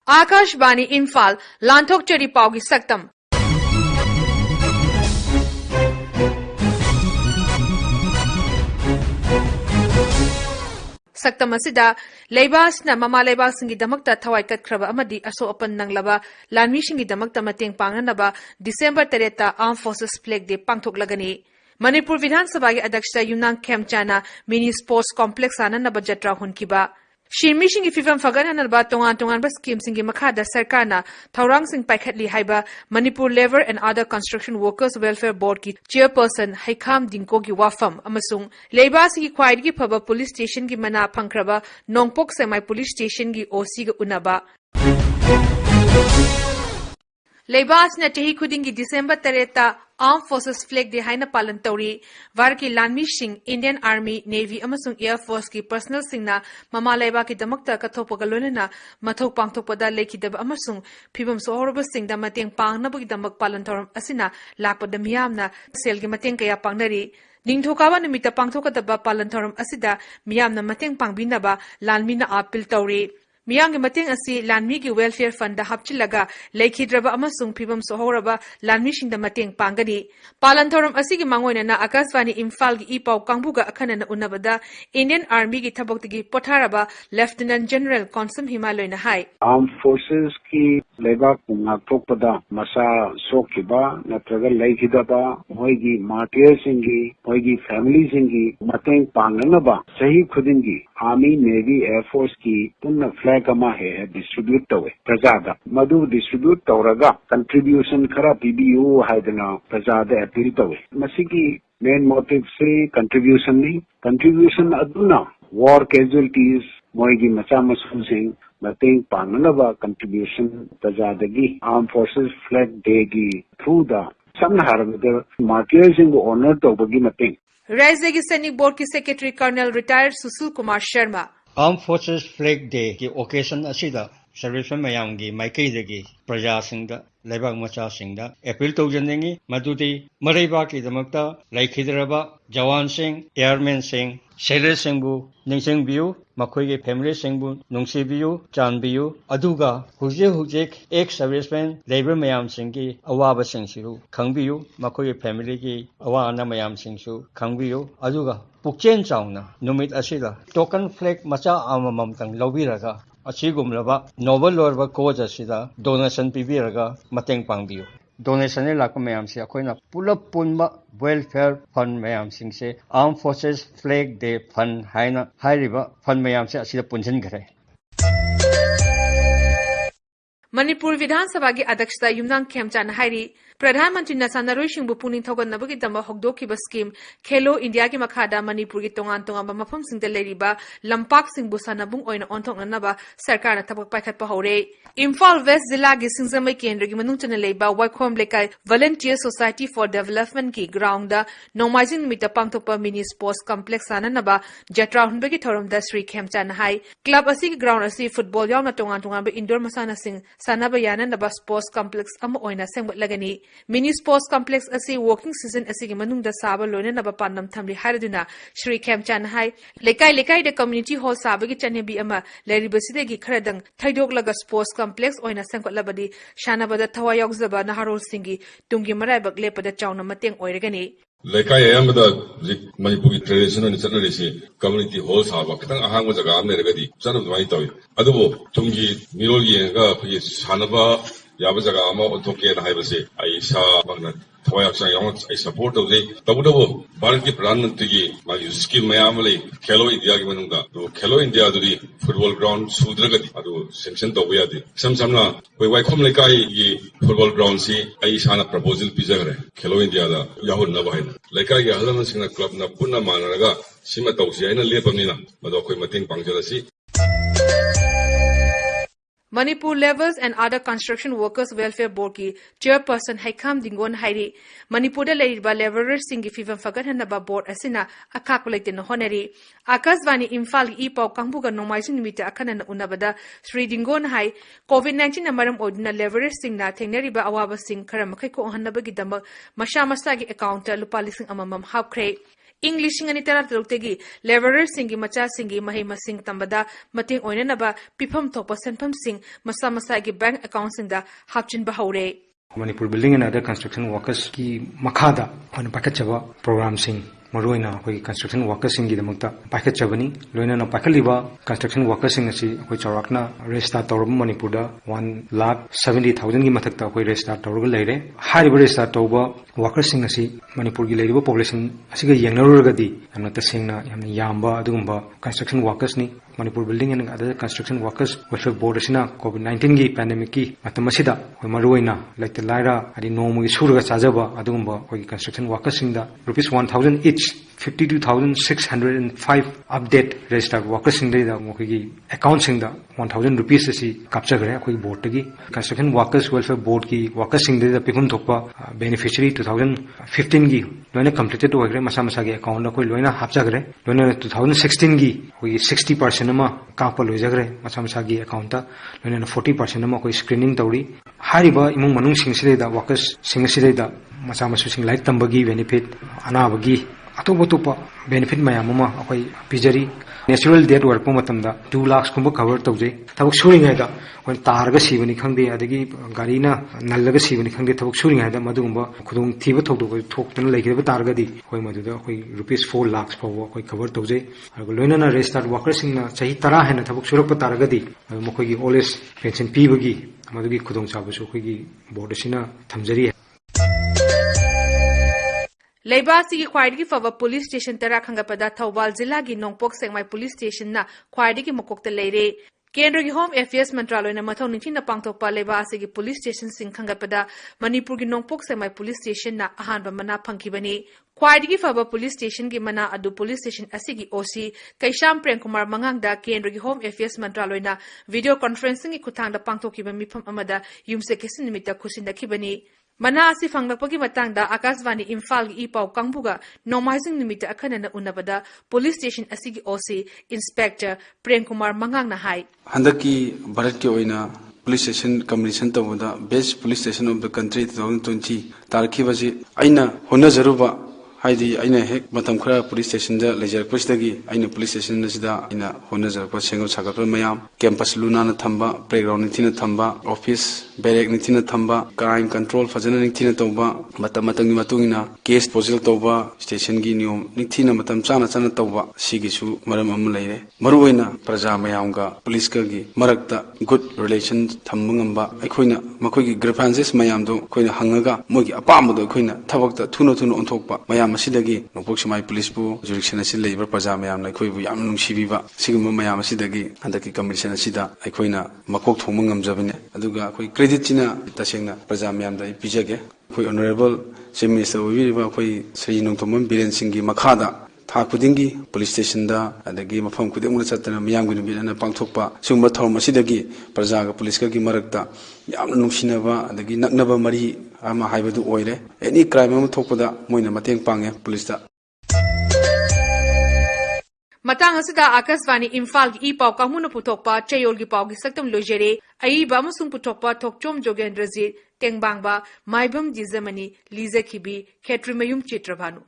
Akashvani Imphal Thokchom Paugi Saktam Saktam asida Laibas na Mama Laibas singi damakta thawai katkraba amadi aso apan nanglaba lanmi singi damakta mateng panganaba December 3 Armed Forces Flag Day pangthoklagani Manipur Vidhan Sabha ki Adyaksha Yumnang Khemchana Mini Sports Complex ananaba jatra hunkiba Shirmi singi fifam fagananaba tongan ba scheme singi makhada sarkarna thaurang sing paikhatli haiba Manipur Labor and Other Construction Workers Welfare Board ki chairperson Haikham Dingko ki wafam amasung Leiba singi khwaidgi phaba police station ki mana phangkraba Nongpok Semai police station ki OC ga unaba Leibas na chahi khudingi December 3 Armed Forces Flag Day haina palan tauri war ki lanmi sing Indian Army Navy amasung Air Force ki personnel singna mama leiba ki damakta kathokpa galonena mathok pangthokpada lekhidaba amasung phibam sohorba singda mateng pangnabu ki damak palan tauram asina lakpada miyamna sel ki mateng kaya pangnari ningthokawa numita pangthokadaba palan tauram asida miyamna mateng pangbinaba lanmina appeal tauri Miyang mateng asi lanmi ki welfare fund da hapchilaga leikhidraba amasung phibam sohoraba lanmi singda mateng pangani palanthoram asi ki mangoina na Akashvani Imphal gi ipau kangbuga akhanana unabada Indian Army ki thaboktigi potharaba Lieutenant General Konsum Himaloina hai Armed Forces ki leba ngakthokpada masa sokhiba natraga leikhidaba moigi martyrs singi moigi families singi mateng panganaba sahi khudingi Army Navy Air Force ki punna kama hai distribute tawe prajada madu distribute tawraga contribution khara PBU haidana prajada appeal tawe masigi main motive se contribution aduna war casualties moigi macha masu sing mateng panganaba contribution prajadagi Armed Forces Flag Day gi through the samharagda martyrs in honor tawbagi mateng Raizegi Sainik Board ki Secretary Colonel Retired Susil Kumar Sharma Armed Forces Flag Day ki occasion asida servicemen mayam gi maikei praja singda leibak macha singda appeal tawjanengi madudi maraiba ki damakta laikhidraba jawan sing airmen sing sailor singbu ningsing biu makhoi ge family singbu nungsi biu chan biu aduga huje ek serviceman labor mayam singi awaba singsiru khangbiu makhoi ge family gi awana mayam singsu khangbiu aduga pukchen chaungna numit asida token flag macha amamam tang lobiraga achigumlaba novel lorba cause asida donation pibiraga mateng pangbiu donation ni lakpa mayam si akoina pulap punba welfare fund mayam singse Armed Forces Flag Day fund haina hairiba fund mayam se asida punjin gare Manipur Vidhan Sabha ki Adyaksha Yumnang Khemchan hairi Pradhan Mantri Nasanaroi Singbu puning thoganabagi dama hokdokiba scheme Khelo India ki makhada Manipur ki tongan mafam singda leriba lampak singbu sanabung oina onthoknanaba sarkarna thabak paikhatpa hore Imphal West Zilla gi Singzamai Kendra gi manungchana leiba Waikhom Lekai Volunteer Society for Development ki ground da Nomaijing mita pangthokpa mini sports complex ananaba jatra hunbagi thoramda Sri Khemchan hai club asi ki ground asi football yauna tongan ba indoor masana sing sanaba yananaba sports complex ama oina sengbat lagani Mini Sports Complex asi working season asi ki manungda saba loina naba pandam thamli haraduna Sri Khemchan hai lekai de community hall saba ki chanebi ama leribaside gi kharadang thaidok laga sports complex oina sengkot labadi shanabada thawa yokzaba naharol singi tungi marai bak lepada chauna mateng oiragani lekai ayamada Manipur tradition ni chanarisi community hall saba kitang ahangwa jaga amne regadi chanam mai tawi adubo tungi mirol yenga phagi shanaba yabajaga ama othoke na haibase aisa magna thoyaksang yang ai support tawje tabudo bharat ki pradhan mantri gi magi scheme mayam le Khelo India ki manungda to Khelo India duri football ground sudragadi adu sanction tawya de samna koi Waikhom lekai gi football ground si aisa na proposal pijagre Khelo India da yahul na baina lekai gi halan singna club na punna manaraga sima tawsi aina lepamina mado koi mateng pangjalasi Manipur Labor and Other Construction Workers Welfare Board ki chairperson Haikham Dingon hairi Manipur da leriba laborers singi fifam faganhanaba board asina akakulate no honeri Akashvani Imphal gi ipau kangbuga nomaijing nimita akhanana unabada Sri Dingon hai COVID-19 amaram oduna laborers singna thengneriba awaba sing kharamakai ko hanaba gi damak masha gi account lupa lising amamam hapkre ꯏꯪ 2013ꯇꯒꯤ ꯂꯦꯕꯔꯔꯁꯤꯡꯒꯤ ꯃꯆꯥꯁꯤꯡꯒꯤ ꯃꯍꯩ ꯃꯁꯤꯡ ꯇꯝꯕꯗ ꯃꯇꯦꯡ ꯑꯣꯏꯅꯅꯕ ꯄꯤꯐꯝ ꯊꯣꯛꯄ ꯁꯦꯟꯐꯝꯁꯤꯡ ꯃꯁꯥ ꯃꯁꯥꯒꯤ ꯕꯦꯡꯛ ꯑꯦꯀꯥꯎꯟꯠꯁꯤꯡꯗ ꯍꯥꯞꯆꯤꯟꯕ ꯍꯧꯔꯦ꯫ Manipur Building and Other Construction Workers ki makada on pakachaba program sing maruina koi construction workers sing gidamukta pakachabani loina na pakaliba construction workers sing asi koi charakna restart tawrab Manipur da 1,70,000 gi mathakta koi restart tawrab leire hariba restart tawba workers sing asi Manipur gi leiriba population asiga yengnarugadi amna tasengna yamna yamba adugumba construction workers ni Manipur Building and Other Construction Workers Welfare Board asina COVID-19 gi pandemic ki matamasida koi maruina like the laira adi nomu gi surga chajaba adugumba koi construction workers sing da rupees 1,000 each 52,605 update registered workers sing da koi account sing da 1,000 rupees asi kapchagre koi board gi construction workers welfare board ki workers sing da pipum thokpa beneficiary 2015 gi loina completed hoigre masa masa gi account da koi loina hapchagre loina 2016 gi koi 60% ama kapa loijagre masa masa gi account da loina 40% ama koi screening tawri hariba imung manung sing sile da workers sing sile da masa masu sing like tambagi benefit anabagi atopa benefit mayamama akoi pijari natural death work matamda 2 lakhs kumba cover tawje tabuk suringai da on targa sibani khangde adagi garina nallaga sibani khangde tabuk suringai da madugumba khudung thiba thokdo thoktan leigeba targa di koi maduda koi rupees 4 lakhs pawa koi cover tawje loina na registered workers sing na chahi tara hena tabuk surapa targa di mokoi gi always pension pibagi madugi khudung chabusu koi gi board asina thamjari Leibasi Kwai Fava Police Station Tera Kangapada Thawbal Zilla gi Nongpok Sengmai Police Station na Kwai Mokokta Leire. Kendra gi Home Affairs Mantraloy na Mathong Ningthina Pangthokpa Leibasi gi Police Station sing Kangapada Manipur gi Nongpok Sengmai Police Station na ahanba mana phangkibani. Kwai Fava Police Station gi mana adu Police Station asigi OC Kaisham Premkumar Mangangda Kendra gi Home Affairs Mantraloy na video conferencing gi kuthangda pangthokiba mifam amada yumse kesin nimita khusindakibani. Mana asi fanglakpagi matangda Akashvani Imphal gi ipau kangbuga nomaising nimita akhanana unabada police station asigi OC Inspector Premkumar Mangangna hai handaki Bharat ki oina police station commission tawada best police station of the country 2020 tarikhi baji aina hona jaruba haidi aina hek matam khara police station da lejar pusdagi aina police station sida aina hona jarpa sengol sagapra mayam campus luna na thamba playground ni thina thamba office barrack ni thina thamba crime control fajana ni thina tawba matam matang ni matungina case posal tawba station gi niom ni thina matam chana chana tawba sigi su maram am leire maruoina praja mayam ga police ka gi marakta good relation thambangamba aikoina makoi gi grievances mayam do koina hangaga mogi apamdo koina thabakta thuno thuno onthokpa mayam Masidagi, Nopokshimai Police Bu, Jurisdiction Labor Pajamam, like we am Shiva, Sigma Mayasidagi, and the Commission Sida, Aikoina, Makok Homungam Javine, Aduga, credit China, Tashina, Pajamiam, the Pijage, Honorable Minister, we Sri Nontomon, Biren Singi, Makada. Thakudingi police station da adagi mafam kudemuna chatana miyam gi nubi na pangthokpa sungba thorma sidagi prajaga police ka gi marakta yamna nungsinaba adagi naknaba mari ama haibadu oire any crime am thokpada moina mateng pange police da Matang asida Akashvani Imphal gi ipau kamuna puthokpa chayol gi pau gi saktam lojere aiba amasung puthokpa Thokchom Jogendrajit Tengbangba Maibam Dwijamani Lizakhibi Ksh Chitrabhanu